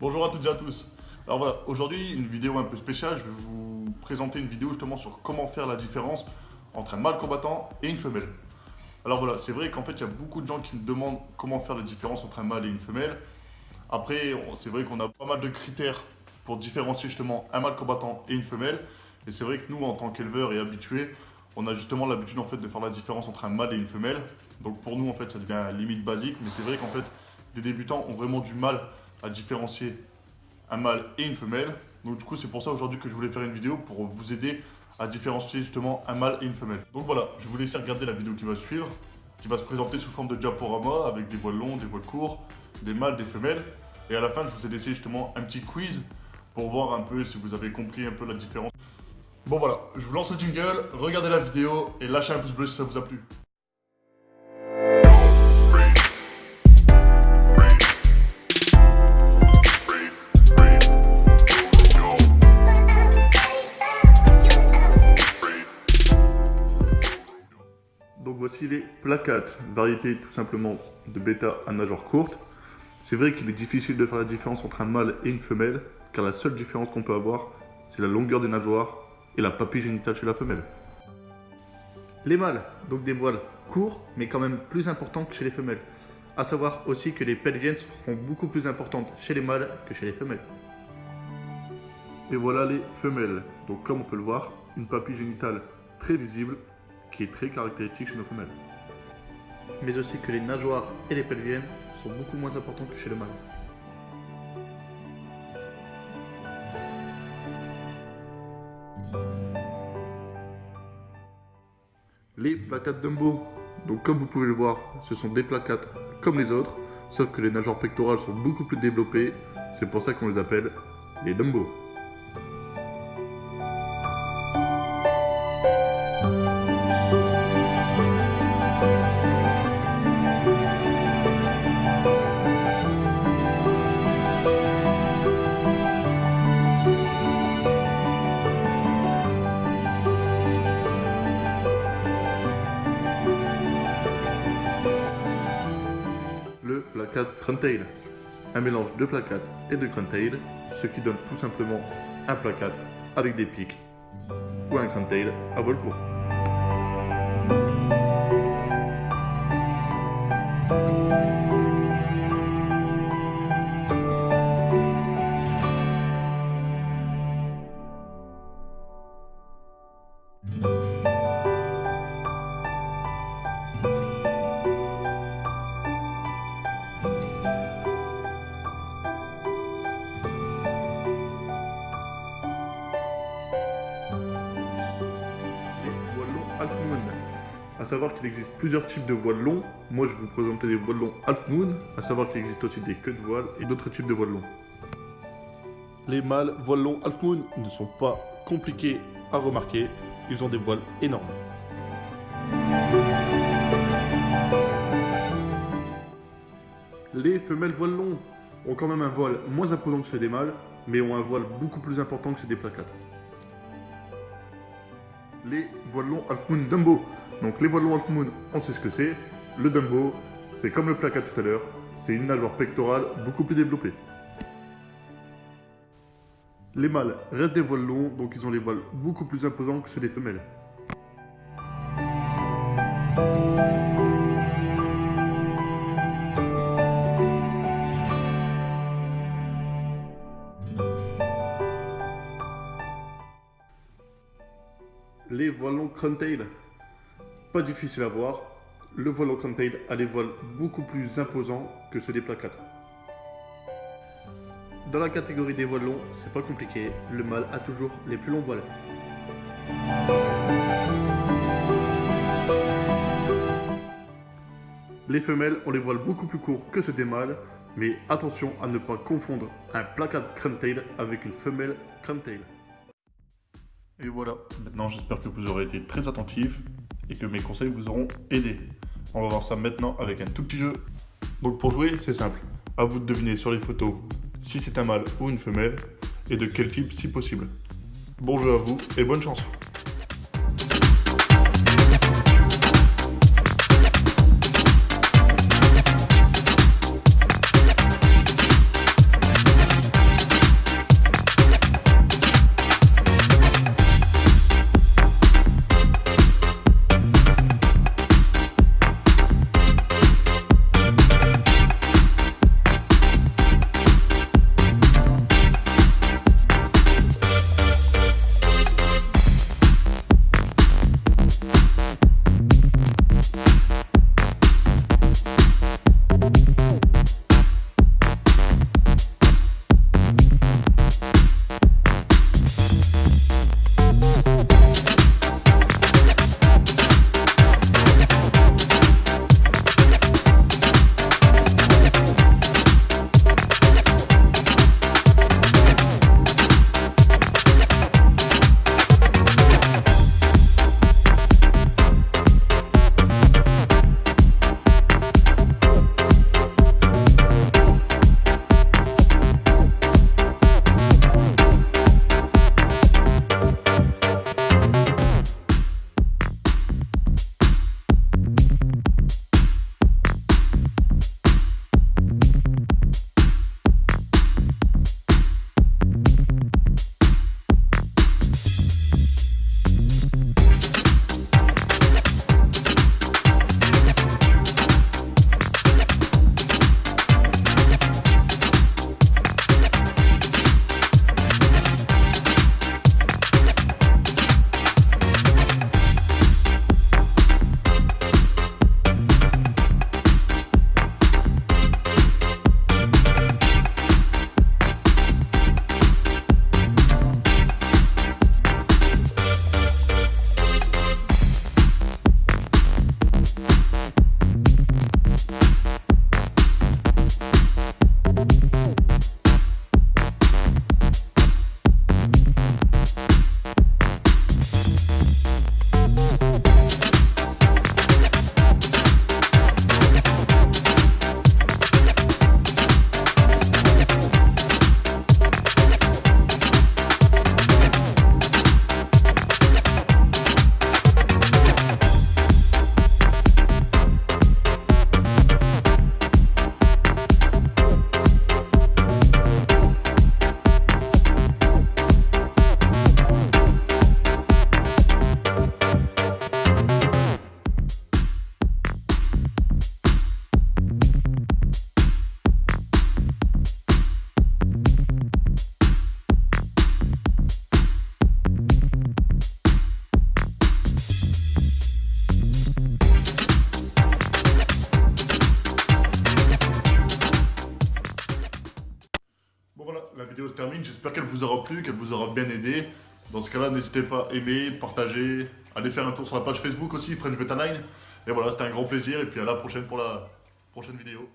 Bonjour à toutes et à tous. Alors voilà, aujourd'hui une vidéo un peu spéciale, je vais vous présenter une vidéo justement sur comment faire la différence entre un mâle combattant et une femelle. Alors voilà, c'est vrai qu'en fait il y a beaucoup de gens qui me demandent comment faire la différence entre un mâle et une femelle. Après, c'est vrai qu'on a pas mal de critères pour différencier justement un mâle combattant et une femelle. Et c'est vrai que nous, en tant qu'éleveurs et habitués, on a justement l'habitude en fait de faire la différence entre un mâle et une femelle. Donc pour nous en fait ça devient limite basique, mais c'est vrai qu'en fait des débutants ont vraiment du mal à différencier un mâle et une femelle. Donc du coup c'est pour ça aujourd'hui que je voulais faire une vidéo pour vous aider à différencier justement un mâle et une femelle. Donc voilà, je vous laisse regarder la vidéo qui va suivre, qui va se présenter sous forme de diaporama avec des voiles longs, des voiles courts, des mâles, des femelles. Et à la fin je vous ai laissé justement un petit quiz pour voir un peu si vous avez compris un peu la différence. Bon voilà, je vous lance le jingle, regardez la vidéo et lâchez un pouce bleu si ça vous a plu. Donc voici les placates, variété tout simplement de bêta à nageoire courte. C'est vrai qu'il est difficile de faire la différence entre un mâle et une femelle, car la seule différence qu'on peut avoir, c'est la longueur des nageoires et la papille génitale chez la femelle. Les mâles, donc des voiles courts, mais quand même plus importants que chez les femelles. A savoir aussi que les pelviennes seront beaucoup plus importantes chez les mâles que chez les femelles. Et voilà les femelles. Donc comme on peut le voir, une papille génitale très visible, qui est très caractéristique chez nos femelles. Mais aussi que les nageoires et les pelviennes sont beaucoup moins importants que chez le mâle. Les placates Dumbo. Donc comme vous pouvez le voir, ce sont des placates comme les autres, sauf que les nageoires pectorales sont beaucoup plus développées. C'est pour ça qu'on les appelle les Dumbo. Le placate Crantail, un mélange de placate et de Crantail, ce qui donne tout simplement un placate avec des pics ou un Crantail à vol court. Half Moon. À savoir qu'il existe plusieurs types de voiles longs. Moi je vais vous présenter des voiles longs Half Moon, à savoir qu'il existe aussi des queues de voile et d'autres types de voiles longs. Les mâles voiles longs Half Moon ne sont pas compliqués à remarquer, ils ont des voiles énormes. Les femelles voiles longs ont quand même un voile moins imposant que ceux des mâles, mais ont un voile beaucoup plus important que ceux des placates. Les voiles longs Half Moon Dumbo. Donc les voiles longs Half Moon, on sait ce que c'est. Le Dumbo, c'est comme le placate tout à l'heure, c'est une nageoire pectorale beaucoup plus développée. Les mâles restent des voiles longs, donc ils ont les voiles beaucoup plus imposants que ceux des femelles. Les voiles longs Crantail, pas difficile à voir. Le voile long Crantail a des voiles beaucoup plus imposants que ceux des placates. Dans la catégorie des voiles longs, c'est pas compliqué, le mâle a toujours les plus longs voiles. Les femelles ont les voiles beaucoup plus courts que ceux des mâles, mais attention à ne pas confondre un placate Crantail avec une femelle Crantail. Et voilà, maintenant j'espère que vous aurez été très attentifs et que mes conseils vous auront aidé. On va voir ça maintenant avec un tout petit jeu. Donc pour jouer, c'est simple. À vous de deviner sur les photos si c'est un mâle ou une femelle et de quel type si possible. Bon jeu à vous et bonne chance. Bon voilà, la vidéo se termine, j'espère qu'elle vous aura plu, qu'elle vous aura bien aidé. Dans ce cas-là, n'hésitez pas à aimer, partager, allez faire un tour sur la page Facebook aussi, French Beta Line. Et voilà, c'était un grand plaisir et puis à la prochaine pour la prochaine vidéo.